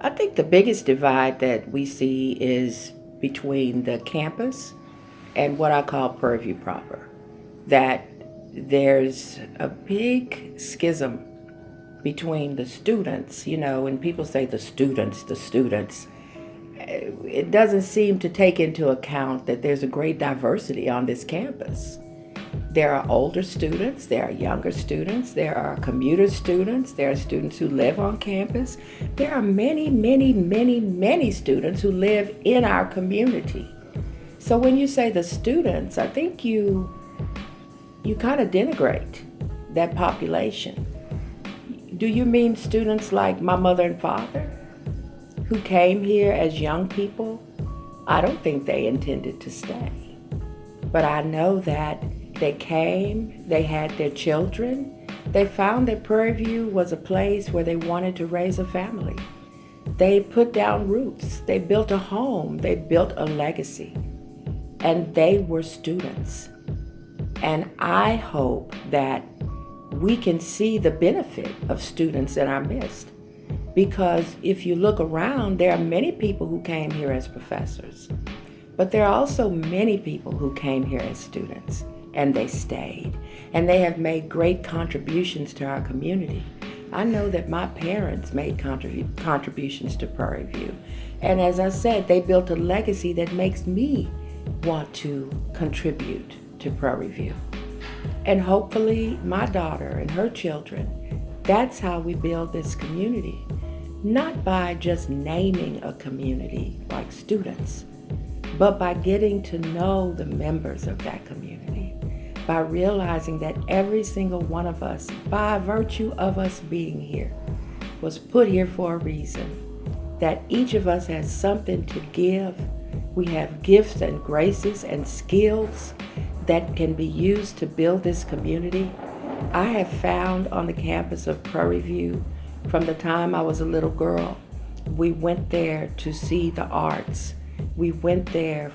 I think the biggest divide that we see is between the campus and what I call Purview proper. That there's a big schism between the students, and people say the students. It doesn't seem to take into account that there's a great diversity on this campus. There are older students, there are younger students, there are commuter students, there are students who live on campus. There are many, many, many, many students who live in our community. So when you say the students, I think you kind of denigrate that population. Do you mean students like my mother and father who came here as young people? I don't think they intended to stay. But I know that they came, they had their children, they found that Prairie View was a place where they wanted to raise a family. They put down roots, they built a home, they built a legacy, and they were students. And I hope that we can see the benefit of students in our midst. Because if you look around, there are many people who came here as professors, but there are also many people who came here as students and they stayed. And they have made great contributions to our community. I know that my parents made contributions to Prairie View. And as I said, they built a legacy that makes me want to contribute to Prairie View. And hopefully my daughter and her children, that's how we build this community. Not by just naming a community like students, but by getting to know the members of that community, by realizing that every single one of us, by virtue of us being here, was put here for a reason, that each of us has something to give. We have gifts and graces and skills that can be used to build this community. I have found on the campus of Prairie View, from the time I was a little girl, we went there to see the arts. We went there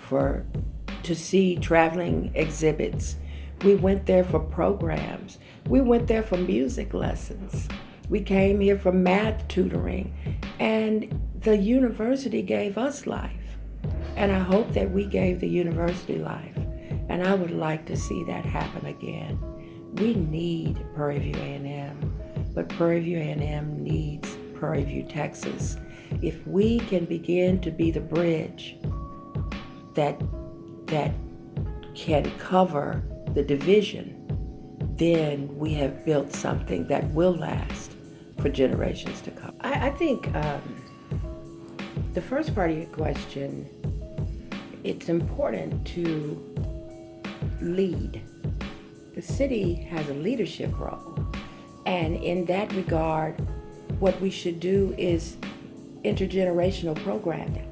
to see traveling exhibits. We went there for programs. We went there for music lessons. We came here for math tutoring. And the university gave us life. And I hope that we gave the university life. And I would like to see that happen again. We need Prairie View A&M, but Prairie View A&M needs Prairie View, Texas. If we can begin to be the bridge that can cover the division, then we have built something that will last for generations to come. I think the first part of your question, it's important to lead. The city has a leadership role, and in that regard, what we should do is intergenerational programming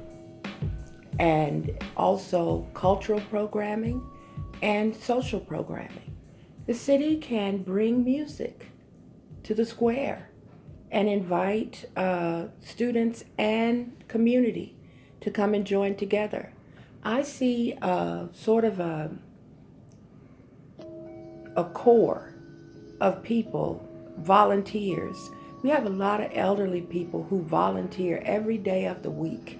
and also cultural programming and social programming. The city can bring music to the square and invite students and community to come and join together. I see sort of a core of people, volunteers. We have a lot of elderly people who volunteer every day of the week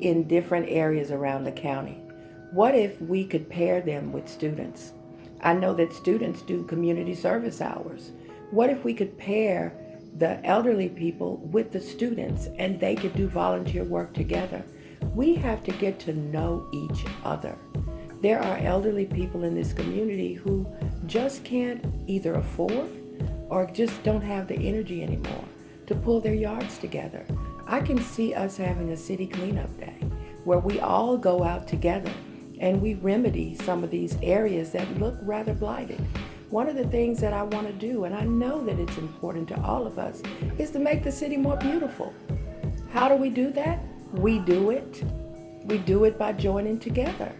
in different areas around the county. What if we could pair them with students? I know that students do community service hours. What if we could pair the elderly people with the students and they could do volunteer work together? We have to get to know each other. There are elderly people in this community who just can't either afford or just don't have the energy anymore to pull their yards together. I can see us having a city cleanup day where we all go out together and we remedy some of these areas that look rather blighted. One of the things that I want to do, and I know that it's important to all of us, is to make the city more beautiful. How do we do that? We do it. We do it by joining together.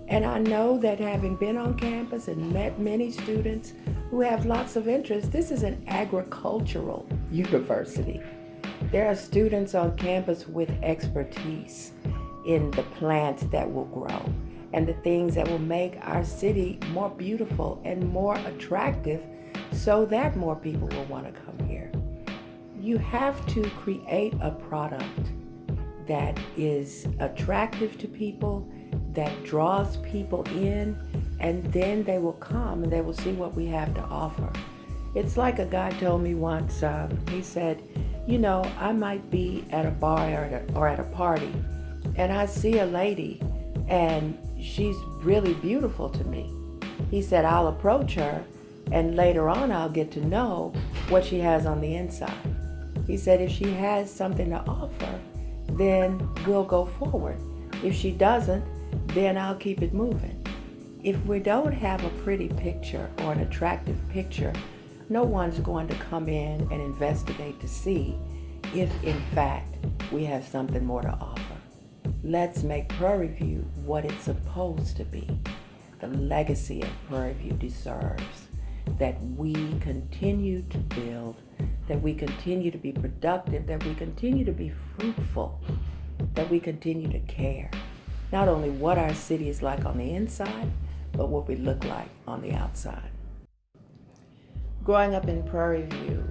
And I know that having been on campus and met many students who have lots of interests, this is an agricultural university. There are students on campus with expertise in the plants that will grow and the things that will make our city more beautiful and more attractive so that more people will want to come here. You have to create a product that is attractive to people, that draws people in, and then they will come and they will see what we have to offer. It's like a guy told me once, he said, I might be at a bar or at a party, and I see a lady, and she's really beautiful to me. He said, I'll approach her, and later on I'll get to know what she has on the inside. He said, if she has something to offer, then we'll go forward. If she doesn't, then I'll keep it moving. If we don't have a pretty picture or an attractive picture, no one's going to come in and investigate to see if, in fact, we have something more to offer. Let's make Prairie View what it's supposed to be. The legacy of Prairie View deserves that we continue to build, that we continue to be productive, that we continue to be fruitful, that we continue to care. Not only what our city is like on the inside, but what we look like on the outside. Growing up in Prairie View,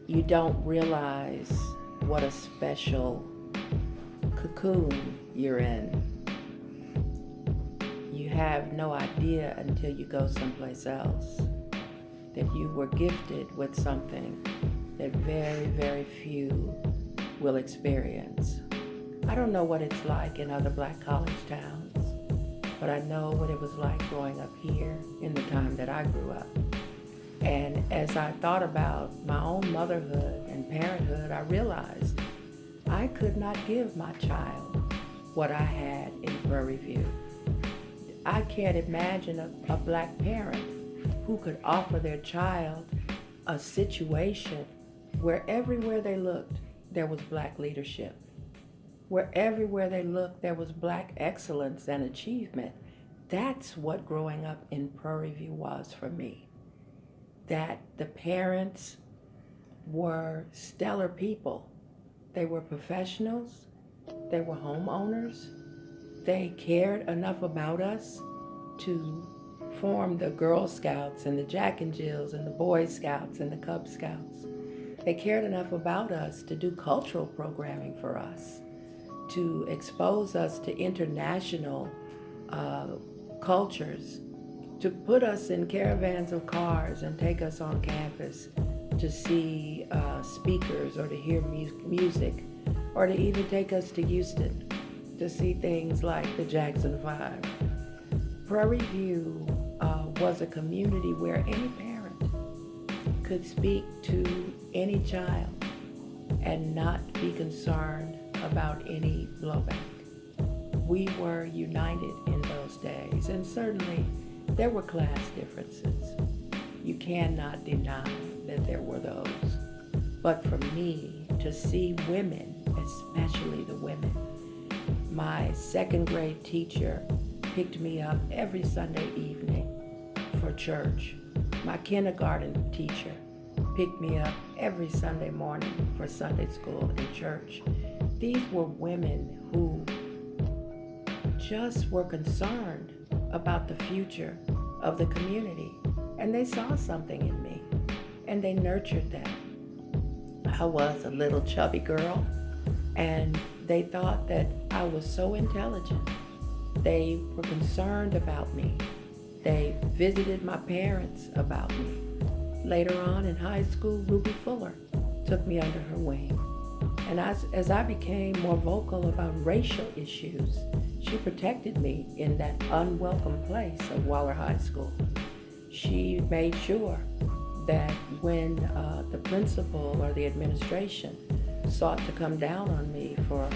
you don't realize what a special cocoon you're in. You have no idea until you go someplace else that you were gifted with something that very, very few will experience. I don't know what it's like in other black college towns, but I know what it was like growing up here in the time that I grew up. And as I thought about my own motherhood and parenthood, I realized I could not give my child what I had in Prairie View. I can't imagine a black parent who could offer their child a situation where everywhere they looked, there was black leadership. Where everywhere they looked, there was black excellence and achievement. That's what growing up in Prairie View was for me. That the parents were stellar people. They were professionals. They were homeowners. They cared enough about us to form the Girl Scouts and the Jack and Jills and the Boy Scouts and the Cub Scouts. They cared enough about us to do cultural programming for us, to expose us to international cultures, to put us in caravans of cars and take us on campus to see speakers or to hear music, or to even take us to Houston to see things like the Jackson 5. Prairie View was a community where any parent could speak to any child and not be concerned about any blowback. We were united in those days, and certainly there were class differences. You cannot deny that there were those. But for me, to see women, especially the women, my second grade teacher picked me up every Sunday evening for church. My kindergarten teacher picked me up every Sunday morning for Sunday school and church. These were women who just were concerned about the future of the community, and they saw something in me, and they nurtured that. I was a little chubby girl, and they thought that I was so intelligent. They were concerned about me. They visited my parents about me. Later on in high school, Ruby Fuller took me under her wing. And as I became more vocal about racial issues, she protected me in that unwelcome place of Waller High School. She made sure that when the principal or the administration sought to come down on me for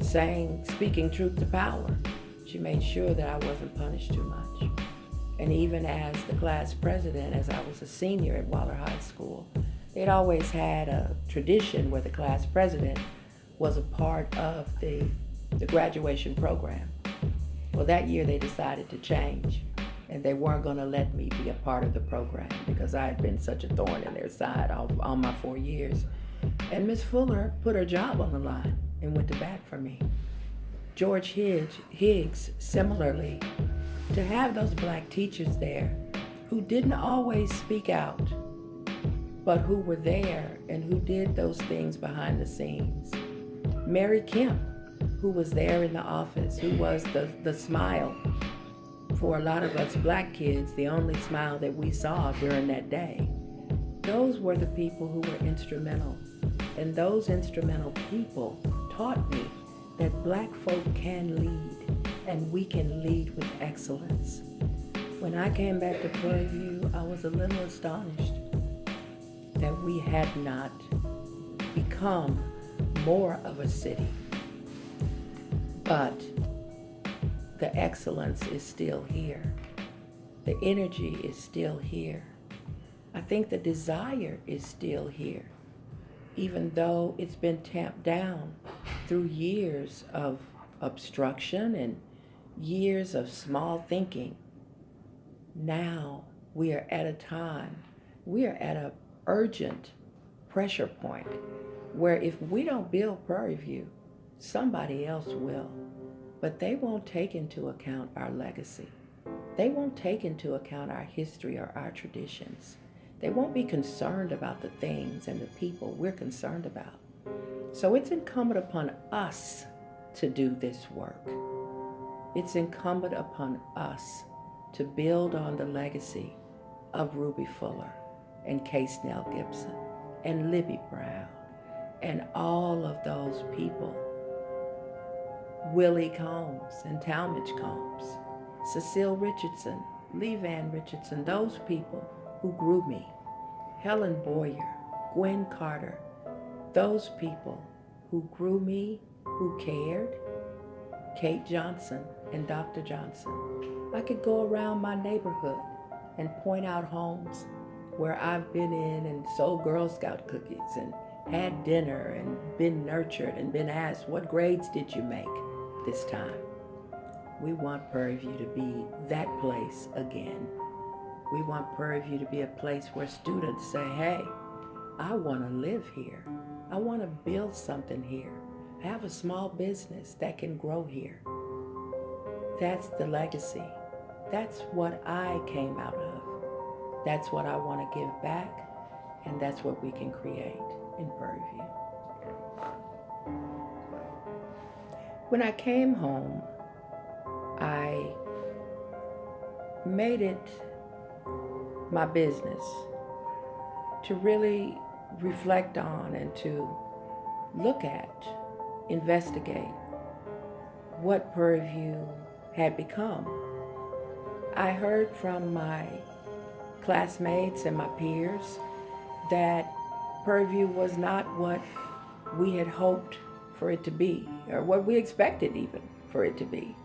speaking truth to power, she made sure that I wasn't punished too much. And even as the class president, as I was a senior at Waller High School, they'd always had a tradition where the class president was a part of the graduation program. Well, that year they decided to change, and they weren't going to let me be a part of the program because I had been such a thorn in their side all my 4 years. And Miss Fuller put her job on the line and went to bat for me. George Higgs, similarly, to have those black teachers there who didn't always speak out, but who were there and who did those things behind the scenes. Mary Kemp, who was there in the office, who was the smile for a lot of us black kids, the only smile that we saw during that day. Those were the people who were instrumental. And those instrumental people taught me that black folk can lead, and we can lead with excellence. When I came back to Prairie View, I was a little astonished that we had not become more of a city. But the excellence is still here. The energy is still here. I think the desire is still here, even though it's been tamped down through years of obstruction and years of small thinking. Now we are at a time, we are at an urgent pressure point where if we don't build Prairie View, somebody else will. But they won't take into account our legacy. They won't take into account our history or our traditions. They won't be concerned about the things and the people we're concerned about. So it's incumbent upon us to do this work. It's incumbent upon us to build on the legacy of Ruby Fuller and K. Snell Gibson and Libby Brown and all of those people, Willie Combs and Talmadge Combs, Cecile Richardson, Lee Van Richardson, those people who grew me, Helen Boyer, Gwen Carter, those people who grew me, who cared, Kate Johnson and Dr. Johnson. I could go around my neighborhood and point out homes where I've been in and sold Girl Scout cookies and had dinner and been nurtured and been asked, what grades did you make this time? We want Prairie View to be that place again. We want Prairie View to be a place where students say, hey, I want to live here. I want to build something here. I have a small business that can grow here. That's the legacy. That's what I came out of. That's what I want to give back, and that's what we can create in Prairie View. When I came home, I made it my business to really reflect on and to look at, investigate what Prairie View had become. I heard from my classmates and my peers that Prairie View was not what we had hoped for it to be, or what we expected even for it to be.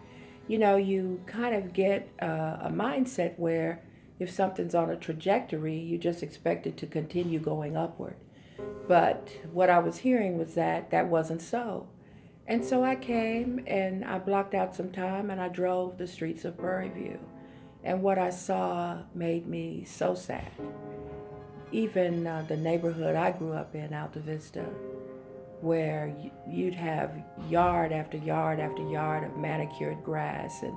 You know, you kind of get a mindset where if something's on a trajectory, you just expect it to continue going upward. But what I was hearing was that that wasn't so. And so I came and I blocked out some time and I drove the streets of Prairie View. And what I saw made me so sad. Even the neighborhood I grew up in, Alta Vista, where you'd have yard after yard after yard of manicured grass and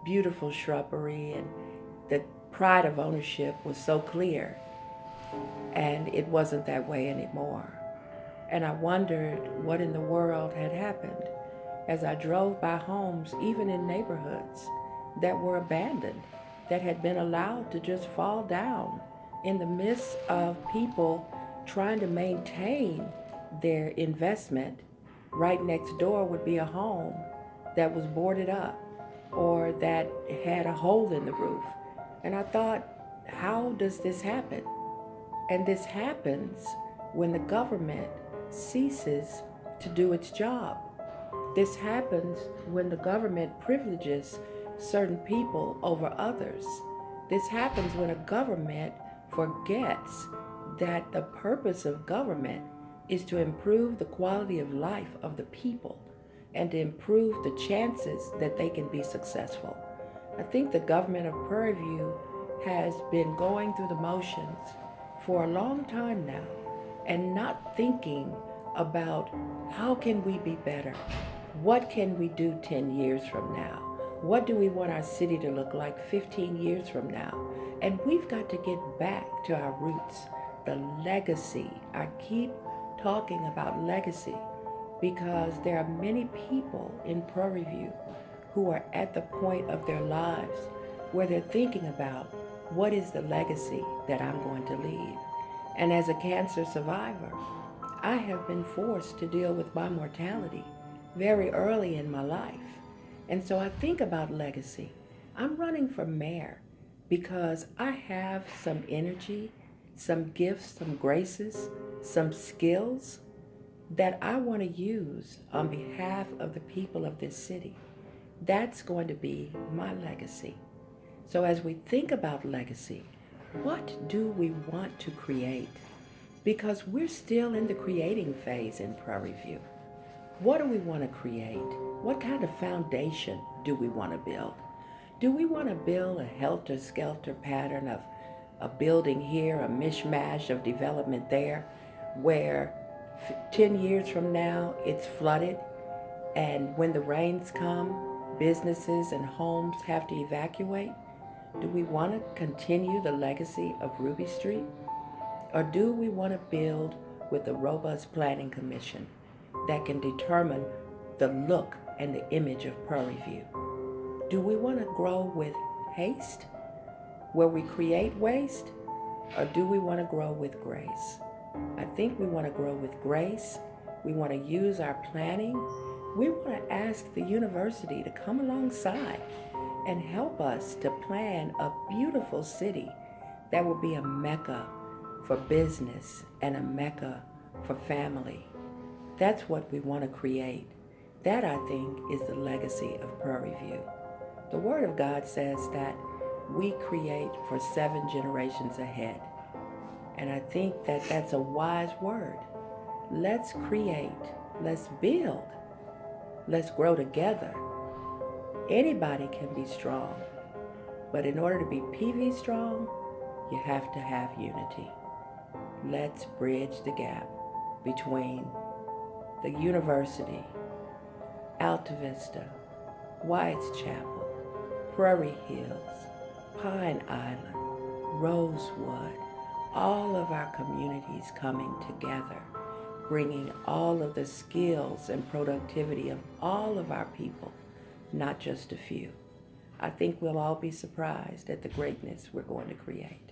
beautiful shrubbery, and the pride of ownership was so clear. And it wasn't that way anymore. And I wondered what in the world had happened as I drove by homes, even in neighborhoods that were abandoned, that had been allowed to just fall down in the midst of people trying to maintain their investment. Right next door would be a home that was boarded up or that had a hole in the roof. And I thought, how does this happen? And this happens when the government ceases to do its job. This happens when the government privileges certain people over others. This happens when a government forgets that the purpose of government is to improve the quality of life of the people and to improve the chances that they can be successful. I think the government of Prairie View has been going through the motions for a long time now and not thinking about how can we be better? What can we do 10 years from now? What do we want our city to look like 15 years from now? And we've got to get back to our roots. the legacy. I keep talking about legacy because there are many people in Prairie View who are at the point of their lives where they're thinking about what is the legacy that I'm going to leave. And as a cancer survivor, I have been forced to deal with my mortality very early in my life. And so I think about legacy. I'm running for mayor because I have some energy, some gifts, some graces, some skills that I want to use on behalf of the people of this city. That's going to be my legacy. So as we think about legacy, what do we want to create? Because we're still in the creating phase in Prairie View. What do we want to create? What kind of foundation do we want to build? Do we want to build a helter-skelter pattern of a building here, a mishmash of development there, where 10 years from now it's flooded, and when the rains come, businesses and homes have to evacuate? Do we want to continue the legacy of Ruby Street? Or do we want to build with a robust planning commission that can determine the look and the image of Prairie View? Do we want to grow with haste, where we create waste? Or do we want to grow with grace? I think we want to grow with grace. We want to use our planning. We want to ask the university to come alongside and help us to plan a beautiful city that will be a mecca for business and a mecca for family. That's what we want to create. That, I think, is the legacy of Prairie View. The Word of God says that we create for 7 generations ahead. And I think that that's a wise word. Let's create. Let's build. Let's grow together. Anybody can be strong. But in order to be PV strong, you have to have unity. Let's bridge the gap between the university, Alta Vista, White's Chapel, Prairie Hills, Pine Island, Rosewood, all of our communities coming together, bringing all of the skills and productivity of all of our people, not just a few. I think we'll all be surprised at the greatness we're going to create.